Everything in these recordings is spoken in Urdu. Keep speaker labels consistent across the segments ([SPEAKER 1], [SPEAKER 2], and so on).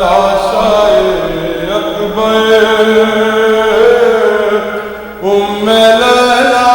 [SPEAKER 1] لاشائے اکبر ام لیلا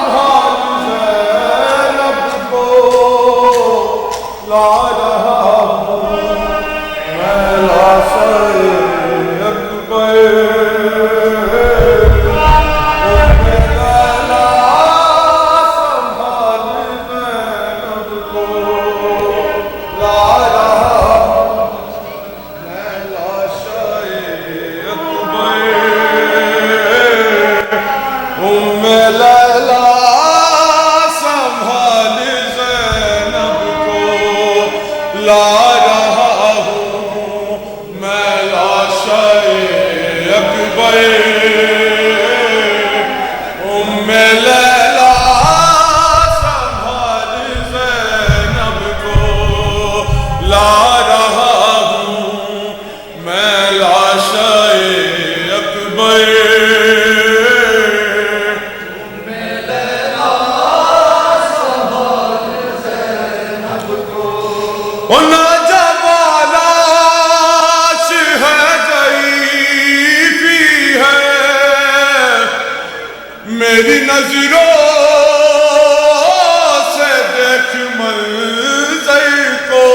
[SPEAKER 1] سنبھال زینب کو لا رہا ہوں میں لاشائے اکبر ام لیلا لا رہا ہوں میں لاشائے اکبر ام لیلا سنبھال زینب کو لا رہا ہوں میں لاشائے اکبر میری نظروں سے دیکھ منظر کو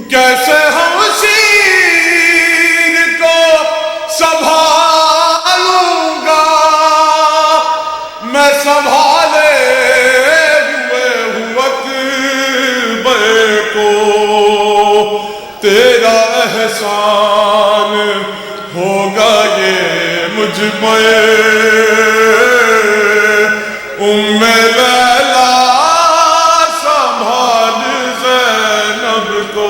[SPEAKER 1] کیسے ہم شیر کو سنبھالوں گا میں سنبھالے ہوئے اکبر کو تیرا احسان ہوگا یہ مجھ پر ام لیلا سنبھال زینب کو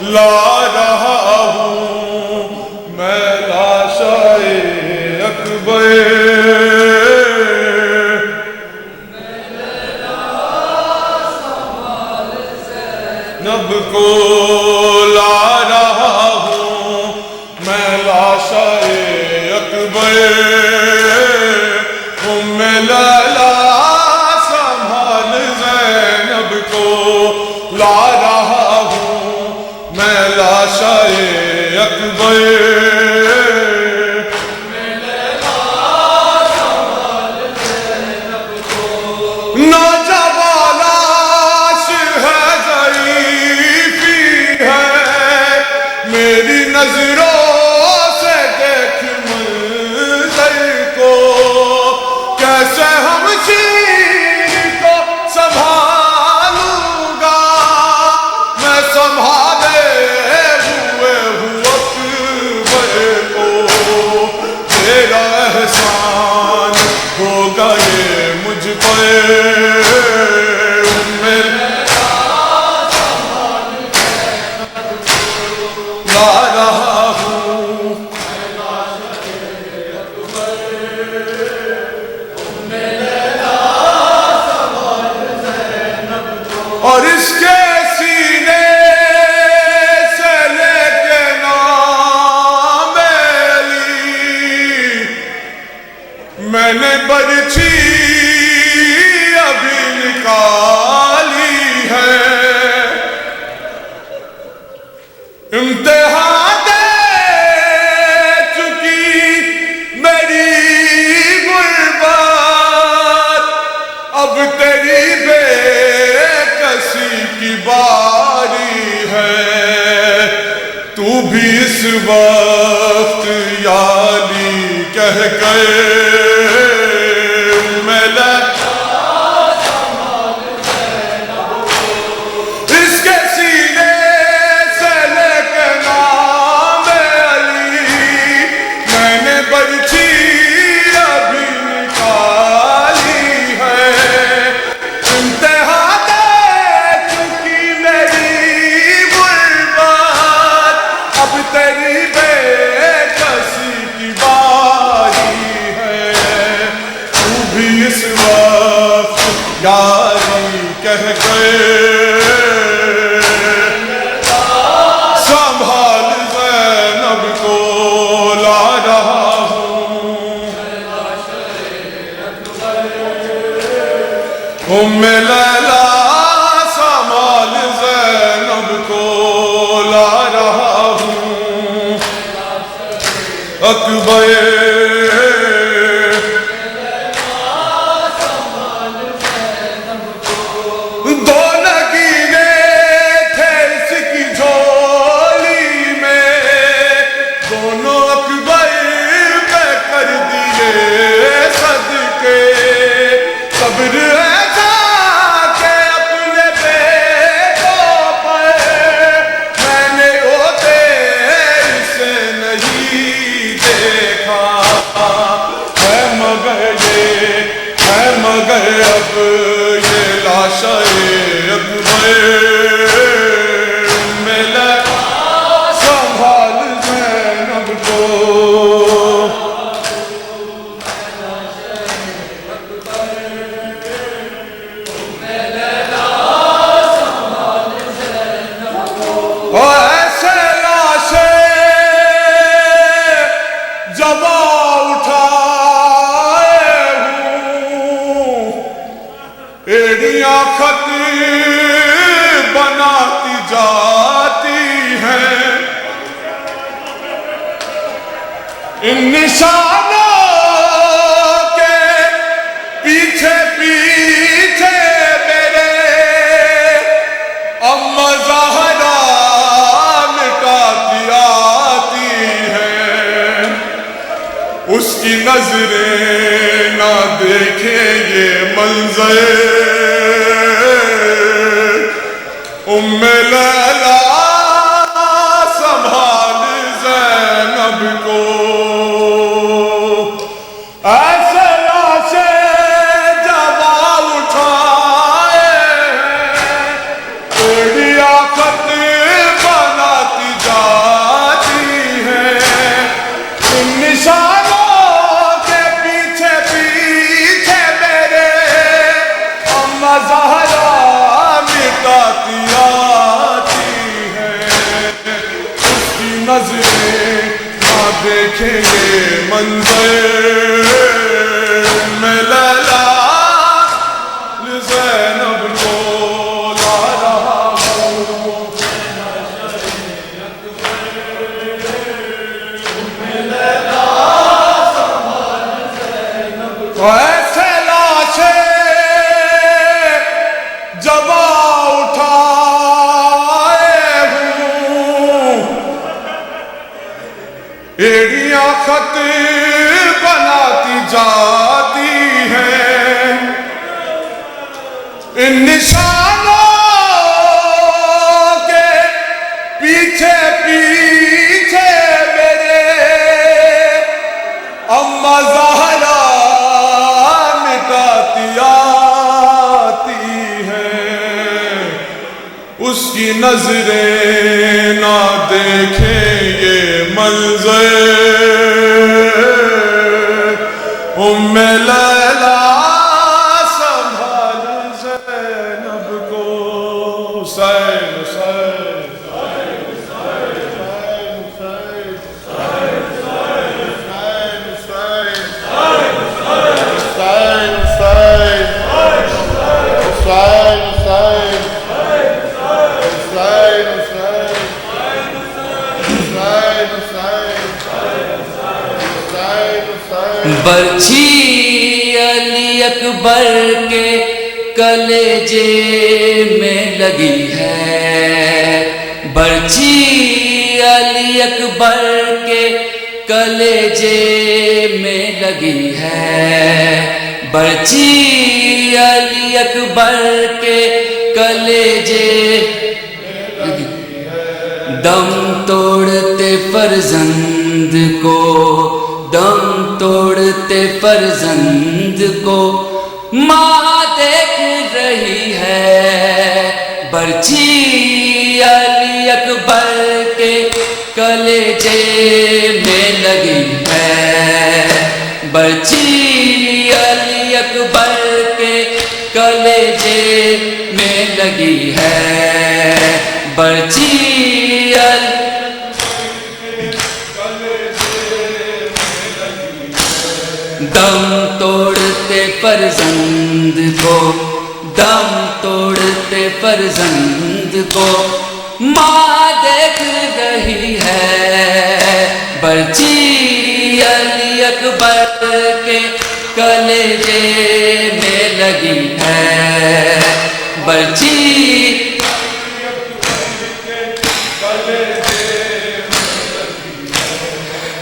[SPEAKER 1] لا رہا ہوں میں لاشائے اکبر زینب کو لا رہا ہوں میں لاشائے اکبر ام لیلا سنبھال زینب کو لا رہا ہوں میں لاشائے اکبر میری نظروں سے دیکھ منظر کو کیسے ہم شیر کو سنبھالوں گا میں سنبھالے ہوئے اکبر کو تیرا احسان ہوگا یہ مجھ پر لا رہا ہوں اور اس کے سینے سے لے کے نام علی میں نے برچھی ابھی نکالی ہے امتحان دے چکی میری غربت اب تیری بے کسی کی باری ہے تو بھی اس وقت یا علی کہہ گئے دو نگینے تھے اس کی جھولی میں، دونوں اکبر پہ کر دیے صدقے، صبر ایسا کہ اپنے بیٹوں پر میں نے وہ دیر سے نہیں دیکھا، ہے مگر اب یہ لاشا اکبر ملا سنبھال زینب کو، ایسے لاشیں جب اٹھائے ہوں، ایڑیاں خط بناتی جاتی ہیں، ان نشانوں کے پیچھے پیچھے میرے اما زہرا مٹاتی آتی ہیں، اس کی نظریں نہ دیکھیں یہ منظر، ام لیلا سنبھال زینب کو، ایسے لاشیں جب اٹھائے ہیں، ایڑیاں خط بناتی جاتی ہیں، ان نشانوں کے پیچھے پیچھے میرے اما زہرا مٹاتی آتی ہیں، اس کی نظریں نہ دیکھیں یہ منظر، میں لیلا زینب کو لا رہا ہوں، ایسے لاشیں جب اٹھائے ہوں، ایڑیاں خط بناتی جاتی ہیں، ان نشانوں کے پیچھے پیچھے میرے اما زہرا مٹاتی آتی ہیں، اس کی نظریں نہ دیکھیں یہ منظر، ام لیلا سنبھال زینب کو، حسین حسین
[SPEAKER 2] برچھی علی اکبر کے کلیجے میں لگی ہے، برچھی علی اکبر کے کلیجے میں لگی ہے، برچھی علی اکبر کے کلیجے دم توڑتے فرزند کو، دم توڑتے فرزند کو ماں دیکھ رہی ہے، برچھی علی اکبر کے کلیجے میں لگی ہے، برچھی علی اکبر کے کلیجے میں لگی ہے، برچھی دم توڑتے فرزند کو، دم توڑتے فرزند کو ماں دیکھ رہی ہے، برچھی اکبر کے کلیجے میں لگی ہے برچی،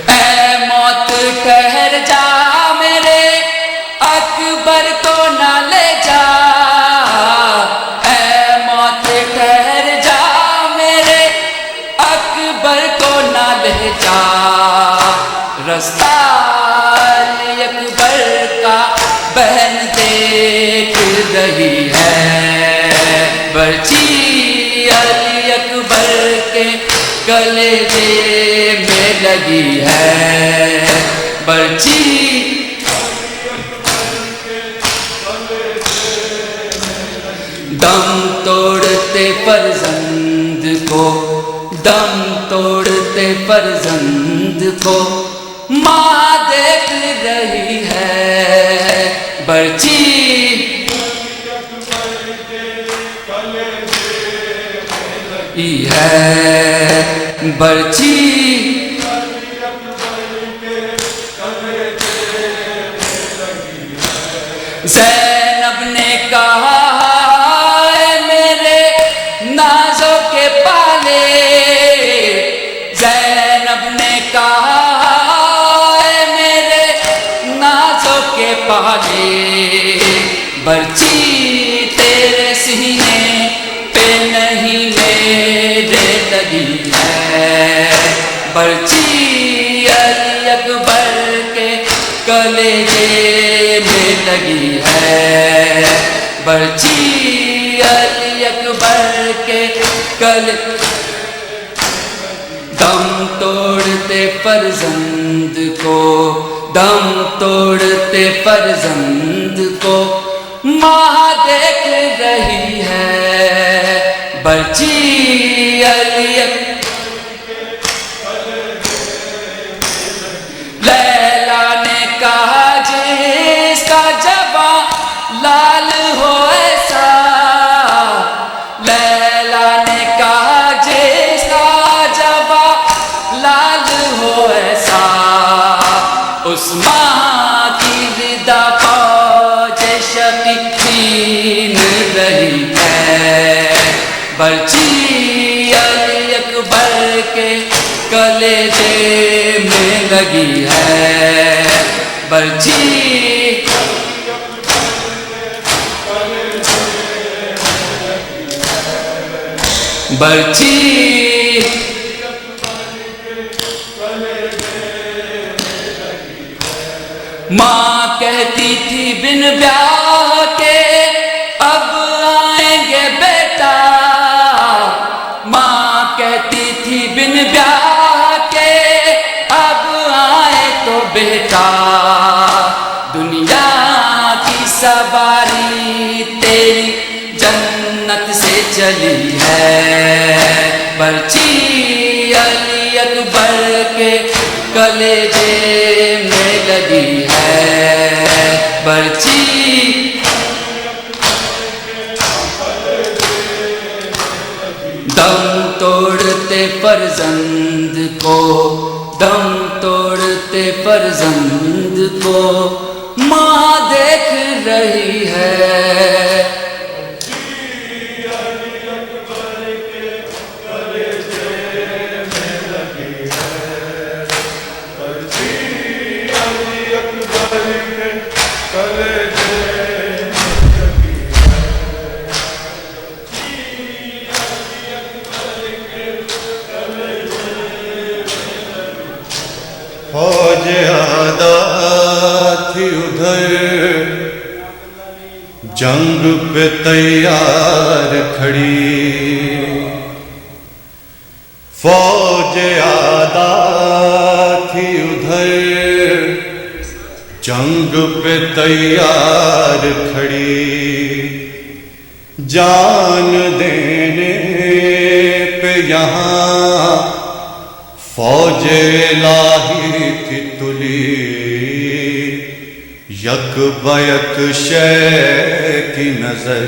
[SPEAKER 2] اے موت ٹھہر جا میرے اکبر کو نہ لے جا، اے موت ٹھہر جا میرے اکبر کو نہ لے جا، رستہ علی اکبر کا بہن دیکھ رہی ہے برچی، علی اکبر کے کلیجے میں لگی ہے برچی، دم توڑتے فرزند کو، دم توڑتے فرزند کو ماں دیکھ رہی ہے برچی، ہے برچی، زینب نے کہا اے میرے نازوں کے پالے، زینب نے کہا اے میرے نازوں کے پالے، برچی تیرے سینے پہ نہیں میرے لگی ہے برچی، علی اکبر کے کلیجے میں لگی ہے برچی، علی اکبر کے دم توڑتے فرزند کو، دم توڑتے فرزند کو ماں دیکھ رہی ہے برچی، علی لیلا نے کہا جس کا جوان لال ہو ایسا، لیلا نے کہا جس کا جوان لال ہو ایسا، اس ماں کی ردا فوج شفیقین رہی ہے برچی، علی اکبر کے کلیجے میں لگی ہے برچی، برچی، ماں کہتی تھی بن بیاہ کے اب آئیں گے بیٹا، ماں کہتی تھی بن بیاہ کے اب آئے تو بیٹا، دنیا کی سواری تیری جنت سے چلی ہے برچی، علی اکبر کے کلیجے میں لگی ہے برچی، دم توڑتے فرزند کو، دم توڑتے فرزند کو ماں دیکھ رہی ہے
[SPEAKER 1] فوج آدھا تھی ادھر جنگ پہ تیار کھڑی، فوج آدھا تھی ادھر جنگ پہ تیار کھڑی، جان دینے پہ یہاں فوج الہی تھی تلی، یک بیک شے کی نظر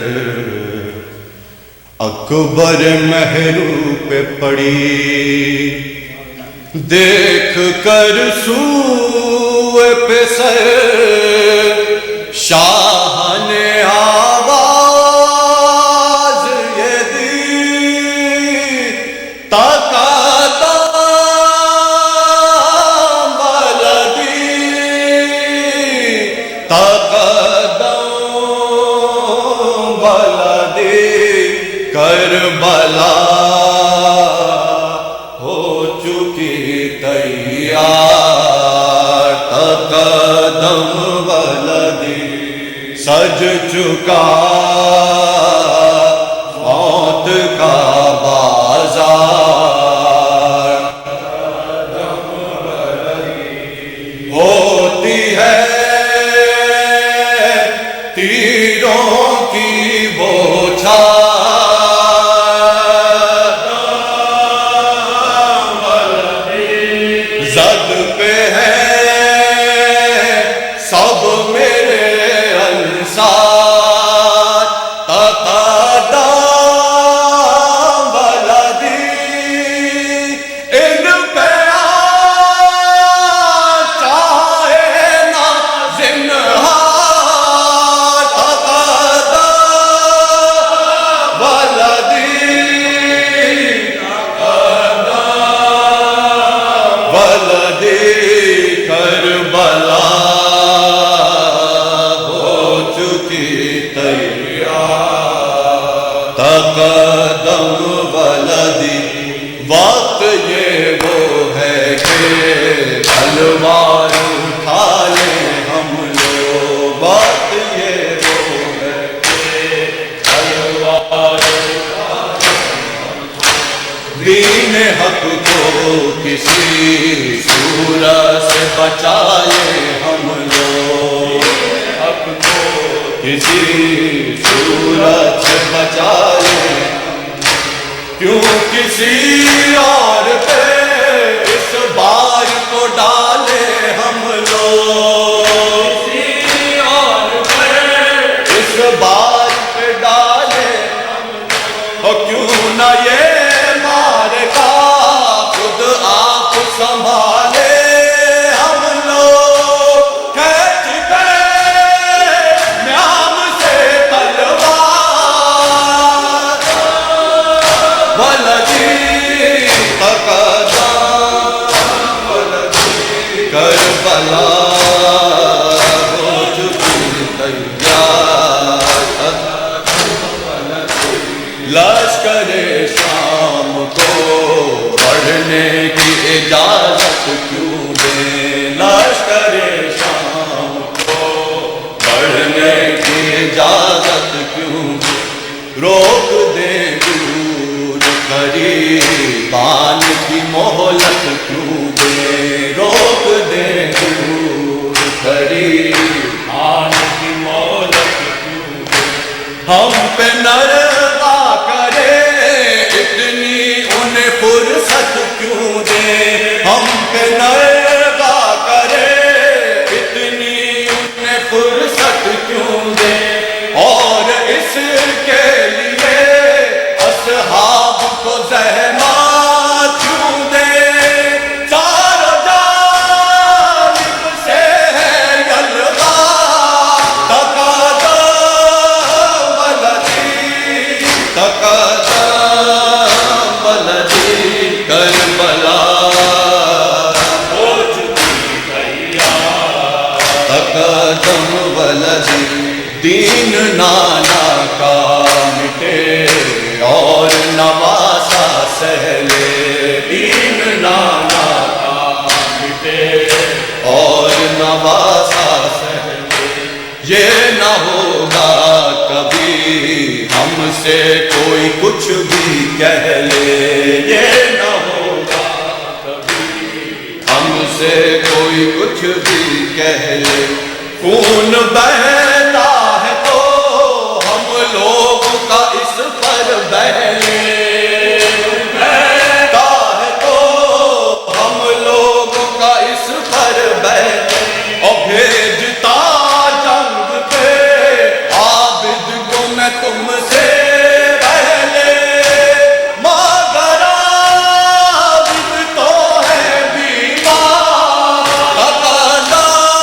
[SPEAKER 1] اکبر مہرو پہ پڑی، دیکھ کر سو پہ سر شاہ نے آواز یہ دی تقدم بلدی تقدم بلدی کربلا ہو چکی تیار تقدم بلدی سج چکا موت کا بازار ہوتی ہے تیروں کی بوچھار زد پہ ہے سب میرے انصار تقدم بلدی ان پہ چاہے نہ زنہار تقدم بلدی بلدی کربلا ہو چکی تیار تقدم بلدی وقت یہ وہ ہے کہ تلوار اٹھا لیں ہم لوگ وقت یہ وہ ہے کہ تلوار دین حق کو کسی صورت سے بچا لیں ہم لوگ حق کو کسی صورت سے بچا لیں کیوں کسی اور پہ اس بار کو ڈالے ہم لوگ کسی اور پہ اس بار پہ ڈالے اور کیوں نہ یہ سنبھالے ہم لوگ کھینچ کے میام سے تلوار بلدی تقدم بلدی کربلا ہو چکی تیار لشکر شام کو پڑھنے کی اجازت کیوں دیں لشکر شام کو پڑھنے کی اجازت کیوں دیں روک دیں دور قریبان کی مہلت کیوں دیں روک دیں دور قریبان کی مہلت کیوں دیں ہم پہ نرغا کرے اتنی انہیں فرصت کیوں دے ہم پہ نرغا کرے اتنی انہیں فرصت کیوں دے اور اس کے لیے اصحاب کو زحمت کیوں دے چاروں جانب سے ہے یلغا تقدم بلدی تقدم بلدی کربلا ہو چکی تیار تقدم بلدی دین نانا کا مٹے اور نواسا سہلے دین نانا کا مٹے اور نواسا سہلے یہ نہ ہوگا کبھی ہم سے کوئی کچھ بھی کہہ لے یہ نہ ہوگا کبھی ہم سے کوئی کچھ بھی کہہ لے خون بہتا ہے تو ہم لوگ کا اس پر بہلے بہتا ہے تو ہم لوگ کا اس پر بہلے اور بھیجتا جنگ پہ عابد کو میں تم سے تقدم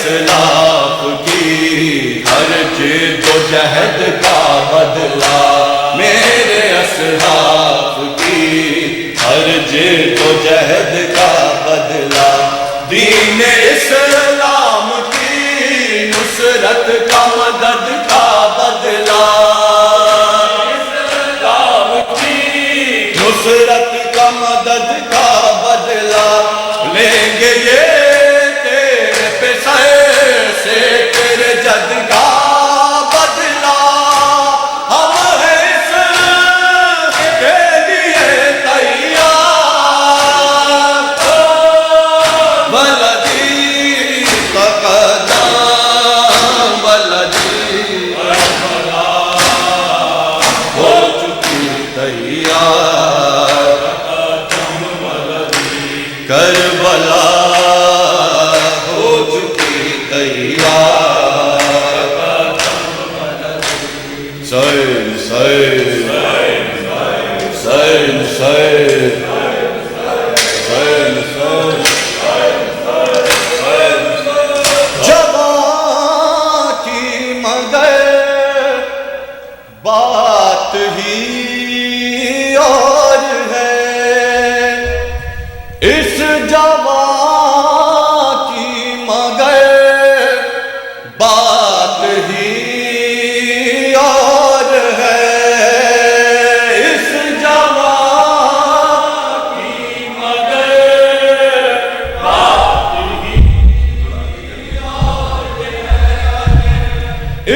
[SPEAKER 1] اسلاف کی ہر جد و جہد کا بدلہ، میرے اسلاف کی ہر جد و جہد کا بدلہ، دین اسلام کی نصرت کا مدد کا بدلہ، نصرت کا مدد کا بدلہ، لیں گے یہ تیرے پہ سر سے تیرے جد کا بدلہ، ہم ہیں اس کے لیے تیار، بلدی تقدم بلدی ہو چکی تیار، کربلا ہو چکی تیار، سر سر سر سر جوان کی مگر بات ہی اور ہے، اس جوان کی مگر بات ہی اور ہے، اس جوان کی مگر بات ہی اور ہے،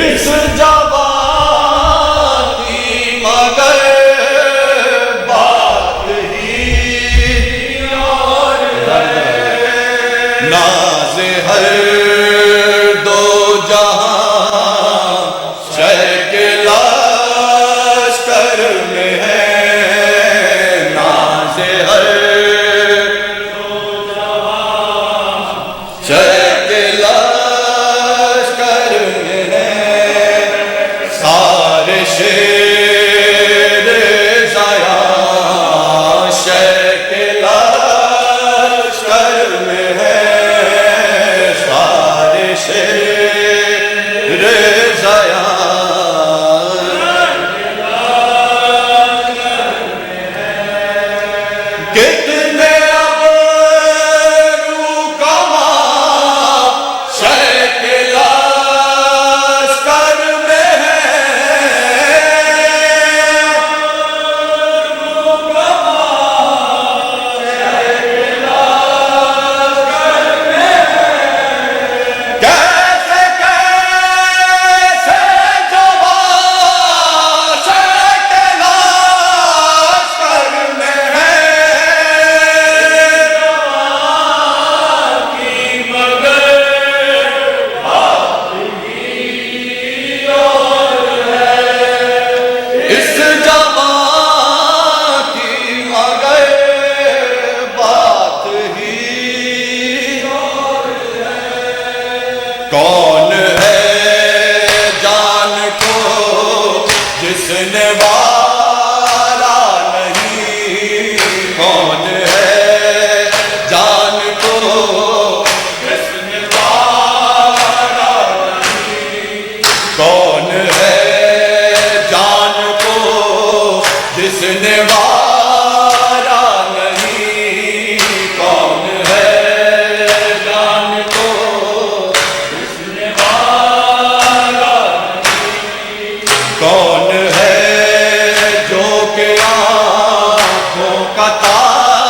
[SPEAKER 1] اس جوان کی مگر بات ہی اور ہے، ناز ہر دو جہاں شہ کے لشکر میں ہے، ناز ہر دو جہاں شہ کے لشکر میں ہے، سارے شیر زیاں شہ کے لشکر میں ہے، سارے شیر زیاں کتنے ابرو کما شہ کے لشکر میں ہے، کیسے کیسے جوان شہ کے لشکر میں ہے، کی مگر بات ہی اور ہے، اس جوان کی مگر بات ہی اور ہے، کون ہے جان کو جس نے وارا نہیں، کون ہے جان کو جس نے وارا نہیں، کون ہے جان کو جس نے وارا نہیں، کون ہے جان کو جس نے وارا نہیں، کون ہے جو کہ آنکھوں کا تارا